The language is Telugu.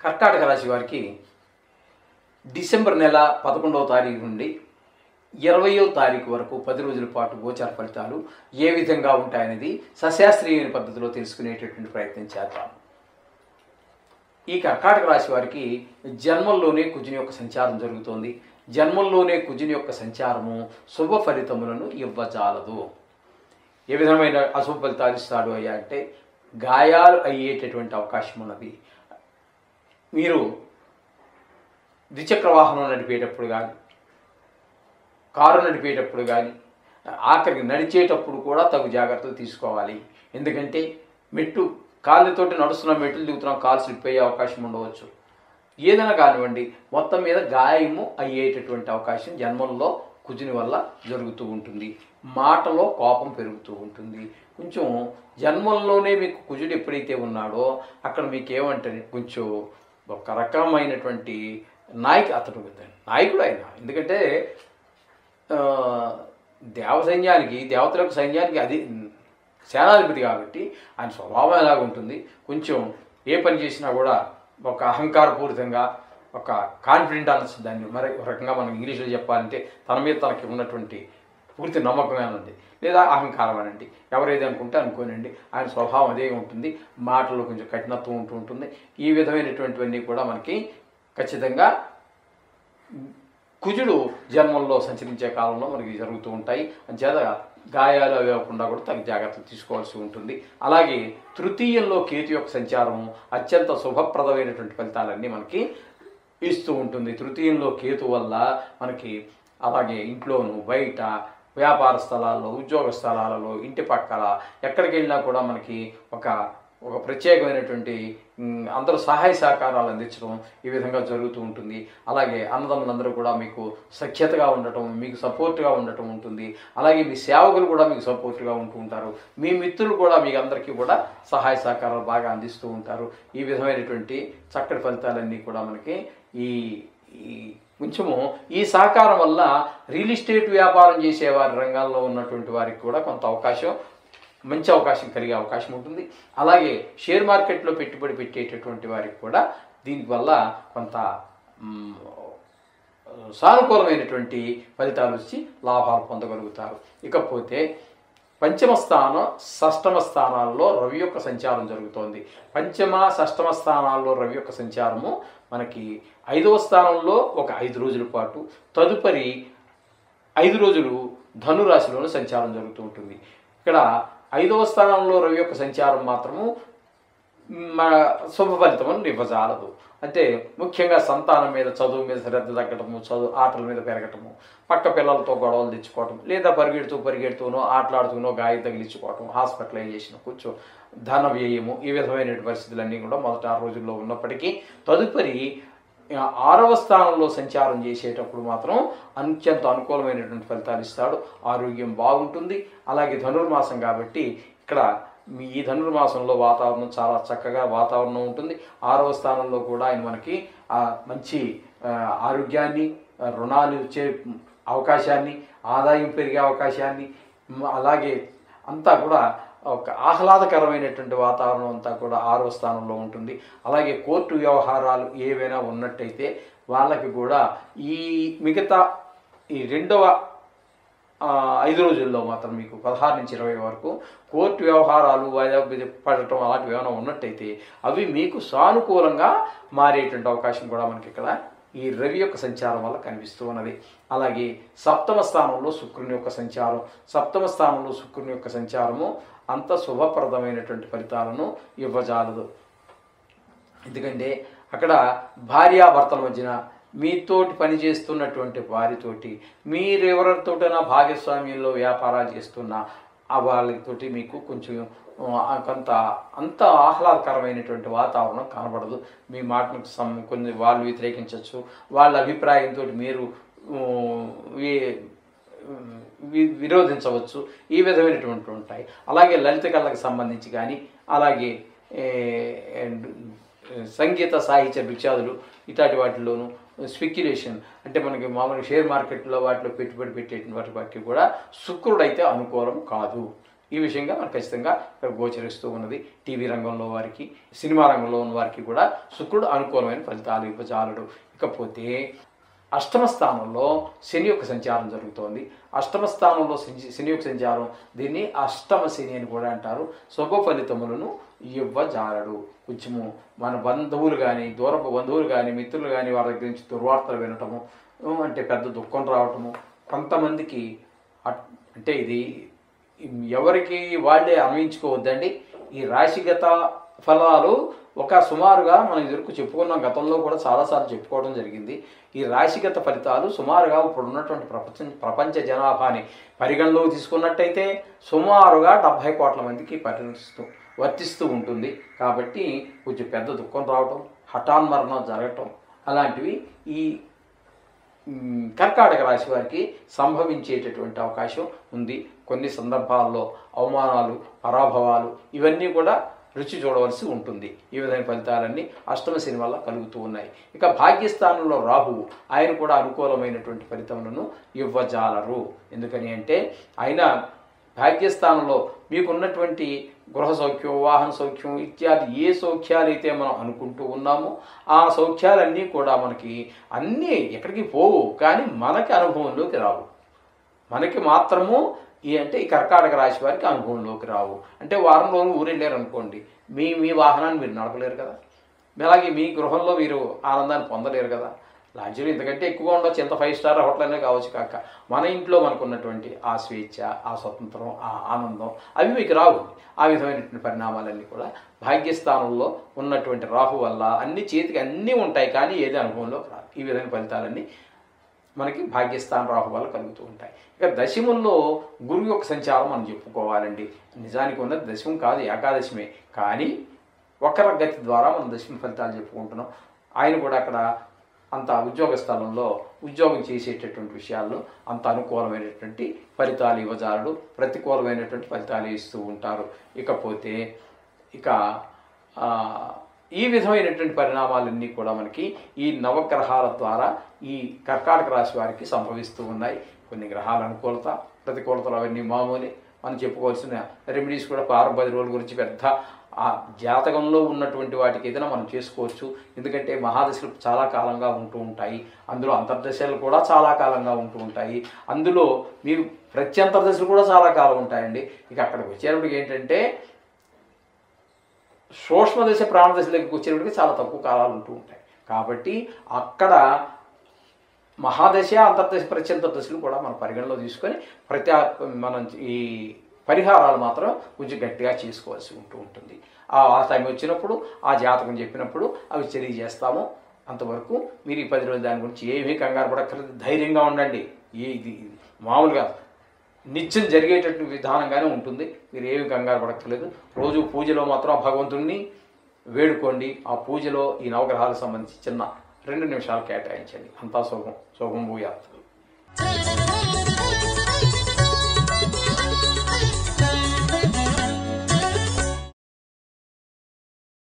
కర్కాటక రాశి వారికి డిసెంబర్ నెల 11వ తారీఖు నుండి 20వ తారీఖు వరకు 10 రోజుల పాటు గోచార ఫలితాలు ఏ విధంగా ఉంటాయనేది సశాస్త్రీయ పద్ధతిలో తెలుసుకునేటటువంటి ప్రయత్నం చేద్దాం. ఈ కర్కాటక రాశి వారికి జన్మంలోనే కుజుని యొక్క సంచారం జరుగుతోంది. జన్మంలోనే కుజుని యొక్క సంచారము శుభ ఫలితములను ఇవ్వజాలదు. ఏ విధమైన అశుభ ఫలితాలు ఇస్తాడు అయ్యా అంటే గాయాలు అయ్యేటటువంటి అవకాశం ఉన్నది. మీరు ద్విచక్ర వాహనం నడిపేటప్పుడు కానీ, కారు నడిపేటప్పుడు కానీ, ఆఖరికి నడిచేటప్పుడు కూడా తగు జాగ్రత్తలు తీసుకోవాలి. ఎందుకంటే కాళ్ళతోటి నడుస్తున్న మెట్లు దిగుతున్నాం, కాలు స్లిప్ అయ్యే అవకాశం ఉండవచ్చు. ఏదైనా కానివ్వండి, మొత్తం మీద గాయము అయ్యేటటువంటి అవకాశం జన్మంలో కుజుని వల్ల జరుగుతూ ఉంటుంది. మాటలో కోపం పెరుగుతూ ఉంటుంది. కొంచెం జన్మంలోనే మీకు కుజుడు ఎప్పుడైతే ఉన్నాడో అక్కడ మీకు ఏమంటే కొంచెం ఒక రకమైనటువంటి నాయకుడు ఆయన. ఎందుకంటే దేవతలకు సైన్యానికి అది సేనాధిపతి కాబట్టి ఆయన స్వభావం ఎలాగ ఉంటుంది. కొంచెం ఏ పని చేసినా కూడా ఒక అహంకారపూరితంగా, ఒక కాన్ఫిడెంట్ అనొచ్చు దాన్ని. మరి ఒక రకంగా మనం ఇంగ్లీష్లో చెప్పాలంటే తన మీద తనకి ఉన్నటువంటి పూర్తి నమ్మకమేనండి, లేదా అహంకారం అనండి, ఎవరేది అనుకుంటే అనుకోనండి. ఆయన స్వభావం అదే ఉంటుంది. మాటల్లో కొంచెం కఠినత్వం ఉంటూ ఉంటుంది. ఈ విధమైనటువంటివన్నీ కూడా మనకి ఖచ్చితంగా కుజుడు జన్మంలో సంచరించే కాలంలో మనకి జరుగుతూ ఉంటాయి. అంచేత గాయాలు అవి అవ్వకుండా కూడా తగిన జాగ్రత్తలు తీసుకోవాల్సి ఉంటుంది. అలాగే తృతీయంలో కేతు యొక్క సంచారము అత్యంత శుభప్రదమైనటువంటి ఫలితాలన్నీ మనకి ఇస్తూ ఉంటుంది. తృతీయంలో కేతు వల్ల మనకి అలాగే ఇంట్లోనూ, బయట, వ్యాపార స్థలాల్లో, ఉద్యోగ స్థలాలలో, ఇంటి పక్కల ఎక్కడికి వెళ్ళినా కూడా మనకి ఒక ప్రత్యేకమైనటువంటి అందరూ సహాయ సహకారాలు అందించడం ఈ విధంగా జరుగుతూ ఉంటుంది. అలాగే అన్నదమ్ములందరూ కూడా మీకు సఖ్యతగా ఉండటం, మీకు సపోర్ట్గా ఉండటం ఉంటుంది. అలాగే మీ సేవకులు కూడా మీకు సపోర్ట్గా ఉంటూ ఉంటారు. మీ మిత్రులు కూడా మీకు అందరికీ కూడా సహాయ సహకారాలు బాగా అందిస్తూ ఉంటారు. ఈ విధమైనటువంటి చక్కటి ఫలితాలన్నీ కూడా మనకి ఈ కొంచెము ఈ సహకారం వల్ల రియల్ ఎస్టేట్ వ్యాపారం చేసేవారి రంగాల్లో ఉన్నటువంటి వారికి కూడా కొంత మంచి అవకాశం కలిగే అవకాశం ఉంటుంది. అలాగే షేర్ మార్కెట్లో పెట్టుబడి పెట్టేటటువంటి వారికి కూడా దీనివల్ల కొంత సానుకూలమైనటువంటి ఫలితాలు వచ్చి లాభాలు పొందగలుగుతారు. ఇకపోతే పంచమ స్థానం, షష్టమ స్థానాల్లో రవి యొక్క సంచారం జరుగుతోంది. పంచమ, షష్టమ స్థానాల్లో రవి యొక్క సంచారము మనకి 5వ స్థానంలో ఒక 5 రోజుల పాటు, తదుపరి 5 రోజులు ధనురాశిలోనే సంచారం జరుగుతూ ఉంటుంది. ఇక్కడ 5వ స్థానంలో రవి యొక్క సంచారం మాత్రము శుభ ఫలితమని ఇవ్వజాలదు. అంటే ముఖ్యంగా సంతానం మీద, చదువు మీద శ్రద్ధ తగ్గటము, ఆటల మీద పెరగటము, పక్క పిల్లలతో గొడవలు తెచ్చుకోవటం, లేదా పరిగెడుతూనో ఆటలాడుతూనో గాయం తగిలించుకోవటం, హాస్పిటలైజేషన్, కొంచెం ధన వ్యయము, ఈ విధమైన పరిస్థితులన్నీ కూడా మొదటి 6 రోజుల్లో ఉన్నప్పటికీ తదుపరి 6వ స్థానంలో సంచారం చేసేటప్పుడు మాత్రం అత్యంత అనుకూలమైనటువంటి ఫలితాలు ఇస్తాడు. ఆరోగ్యం బాగుంటుంది. అలాగే ధనుర్మాసం కాబట్టి ఇక్కడ ఈ ధనుర్మాసంలో వాతావరణం చాలా చక్కగా వాతావరణం ఉంటుంది. 6వ స్థానంలో కూడా ఆయన మనకి మంచి ఆరోగ్యాన్ని, రుణాలు ఇచ్చే అవకాశాన్ని, ఆదాయం పెరిగే అవకాశాన్ని, అలాగే అంతా కూడా ఒక ఆహ్లాదకరమైనటువంటి వాతావరణం అంతా కూడా 6వ స్థానంలో ఉంటుంది. అలాగే కోర్టు వ్యవహారాలు ఏవైనా ఉన్నట్టయితే వాళ్ళకి కూడా ఈ మిగతా ఈ రెండవ 5 రోజుల్లో మాత్రం మీకు 16 నుంచి 20 వరకు కోర్టు వ్యవహారాలు వాయిదా పడటం అలాంటివి ఏమైనా ఉన్నట్టయితే అవి మీకు సానుకూలంగా మారేటువంటి అవకాశం కూడా మనకి ఇక్కడ ఈ రవి యొక్క సంచారం వల్ల కనిపిస్తూ ఉన్నది. అలాగే సప్తమ స్థానంలో శుక్రుని యొక్క సంచారము అంత శుభప్రదమైనటువంటి ఫలితాలను ఇవ్వజాలదు. ఎందుకంటే అక్కడ భార్యాభర్తల మధ్యన, మీతోటి పనిచేస్తున్నటువంటి వారితోటి, మీరెవరితోటైనా భాగస్వామ్యంలో వ్యాపారాలు చేస్తున్న వాళ్ళతోటి మీకు కొంచెం అంత ఆహ్లాదకరమైనటువంటి వాతావరణం కనబడదు. మీ మాటలకు కొన్ని వాళ్ళు వ్యతిరేకించవచ్చు. వాళ్ళ అభిప్రాయంతో మీరు విరోధించవచ్చు. ఈ విధమైనటువంటి ఉంటాయి. అలాగే లలిత కళలకు సంబంధించి కానీ, అలాగే సంగీత, సాహిత్య, విషయాదులు ఇట్లాంటి వాటిల్లోనూ స్పెక్యులేషన్ అంటే మనకి మామూలుగా షేర్ మార్కెట్లో వాటిలో పెట్టుబడి పెట్టేటువంటి వాటి కూడా శుక్రుడైతే అనుకూలం కాదు. ఈ విషయంగా మనకు ఖచ్చితంగా ఇక్కడ గోచరిస్తూ ఉన్నది. టీవీ రంగంలో వారికి, సినిమా రంగంలో ఉన్న వారికి కూడా శుక్రుడు అనుకూలమైన ఫలితాలు ఇవ్వజాలడు. ఇకపోతే అష్టమ స్థానంలో శని యొక్క సంచారం జరుగుతోంది. అష్టమ స్థానంలో శని యొక్క సంచారం, దీన్ని అష్టమ శని అని కూడా అంటారు. శుభ ఫలితములను ఇవ్వజాలడు. కొంచెము మన బంధువులు కానీ, దూరపు బంధువులు కానీ, మిత్రులు కానీ వారి దగ్గర నుంచి దుర్వార్తలు వినటము, అంటే పెద్ద దుఃఖం రావటము, కొంతమందికి అంటే ఇది ఎవరికి వాళ్ళే అన్వయించుకోవద్దండి. ఈ రాశిగత ఫలాలు ఒక సుమారుగా మనం ఎదురుకు చెప్పుకున్నాం, గతంలో కూడా చాలాసార్లు చెప్పుకోవడం జరిగింది. ఈ రాశిగత ఫలితాలు సుమారుగా ఇప్పుడు ఉన్నటువంటి ప్రపంచ జనాభాని పరిగణలోకి తీసుకున్నట్టయితే సుమారుగా 70 కోట్ల మందికి వర్తిస్తూ ఉంటుంది. కాబట్టి కొంచెం పెద్ద దుఃఖం రావటం, హఠాన్మరణం జరగటం అలాంటివి ఈ కర్కాటక రాశి వారికి సంభవించేటటువంటి అవకాశం ఉంది. కొన్ని సందర్భాల్లో అవమానాలు, పరాభవాలు ఇవన్నీ కూడా రుచి చూడవలసి ఉంటుంది. ఈ విధమైన ఫలితాలన్నీ అష్టమ శని వల్ల కలుగుతూ ఉన్నాయి. ఇక భాగ్యస్థానంలో రాహువు, ఆయన కూడా అనుకూలమైనటువంటి ఫలితములను ఇవ్వజాలరు. ఎందుకని అంటే ఆయన భాగ్యస్థానంలో మీకున్నటువంటి గృహ సౌఖ్యం, వాహన సౌఖ్యం ఇత్యాది ఏ సౌఖ్యాలైతే మనం అనుకుంటూ ఉన్నామో ఆ సౌఖ్యాలన్నీ కూడా మనకి అన్నీ ఎక్కడికి పోవు, కానీ మనకి అనుభవంలోకి రావు. మనకి మాత్రము ఈ కర్కాటక రాశి వారికి అనుభవంలోకి రావు. అంటే వారంలోనూ ఊరెళ్ళారు అనుకోండి, మీ వాహనాన్ని మీరు నడపలేరు కదా, అలాగే మీ గృహంలో మీరు ఆనందాన్ని పొందలేరు కదా. లాడ్జీలు ఇంతకంటే ఎక్కువగా ఉండొచ్చు, ఎంత 5 స్టార్ హోటల్ అనే కావచ్చు, కాక మన ఇంట్లో మనకు ఉన్నటువంటి ఆ స్వేచ్ఛ, ఆ స్వతంత్రం, ఆ ఆనందం అవి మీకు రావు. ఆ విధమైనటువంటి పరిణామాలన్నీ కూడా భాగ్యస్థానంలో ఉన్నటువంటి రాహు వల్ల అన్ని చేతికి అన్నీ ఉంటాయి, కానీ ఏది అనుభవంలోకి రాదు. ఈ విధమైన ఫలితాలన్నీ మనకి భాగ్యస్థానం రాహు వల్ల కలుగుతూ ఉంటాయి. ఇక దశముల్లో గురువు యొక్క సంచారం మనం చెప్పుకోవాలండి. నిజానికి ఉన్నది దశమం కాదు, ఏకాదశమే, కానీ వక్ర గతి ద్వారా మనం దశమ ఫలితాలు చెప్పుకుంటున్నాం. ఆయన కూడా అక్కడ అంత ఉద్యోగ స్థలంలో ఉద్యోగం చేసేటటువంటి విషయాల్లో అంత అనుకూలమైనటువంటి ఫలితాలు ఇవ్వజాలడు, ప్రతికూలమైనటువంటి ఫలితాలు ఇస్తూ ఉంటారు. ఇకపోతే ఈ విధమైనటువంటి పరిణామాలన్నీ కూడా మనకి ఈ నవగ్రహాల ద్వారా ఈ కర్కాటక రాశి వారికి సంభవిస్తూ ఉన్నాయి. కొన్ని గ్రహాల అనుకూలత, ప్రతికూలతలు అవన్నీ మామూలే. మనం చెప్పుకోవాల్సిన రెమెడీస్ కూడా 10 రోజుల గురించి పెద్ద ఆ జాతకంలో ఉన్నటువంటి వాటికి ఏదైనా మనం చేసుకోవచ్చు. ఎందుకంటే మహాదశలు చాలా కాలంగా ఉంటూ ఉంటాయి, అందులో అంతర్దశలు కూడా చాలా కాలంగా ఉంటూ ఉంటాయి, అందులో మీకు ప్రత్యంతర్దశలు కూడా చాలా కాలం ఉంటాయండి. ఇక అక్కడికి వచ్చేటప్పటికి ఏంటంటే సూక్ష్మదశ ప్రాణదశ దగ్గరికి వచ్చేటప్పటికి చాలా తక్కువ కాలాలు ఉంటూ ఉంటాయి. కాబట్టి అక్కడ మహాదశ, అంతర్దశ, ప్రత్యంతర్దశలు కూడా మనం పరిగణలో తీసుకొని మనం ఈ పరిహారాలు మాత్రం కొంచెం గట్టిగా చేసుకోవాల్సి ఉంటుంది. ఆ టైం వచ్చినప్పుడు ఆ జాతకం చెప్పినప్పుడు అవి తెలియజేస్తాము. అంతవరకు మీరు ఈ 10 రోజులు దాని గురించి ఏమీ కంగారు పడక్కర్లేదు, ధైర్యంగా ఉండండి. ఇది మామూలుగా నిత్యం జరిగేటటువంటి విధానంగానే ఉంటుంది, మీరు ఏమి కంగారు పడక్కర్లేదు. రోజు పూజలో మాత్రం భగవంతుణ్ణి వేడుకోండి. ఆ పూజలో ఈ నవగ్రహాలకు సంబంధించి చిన్న 2 నిమిషాలు కేటాయించండి. అంతా శుభం భూయాత్.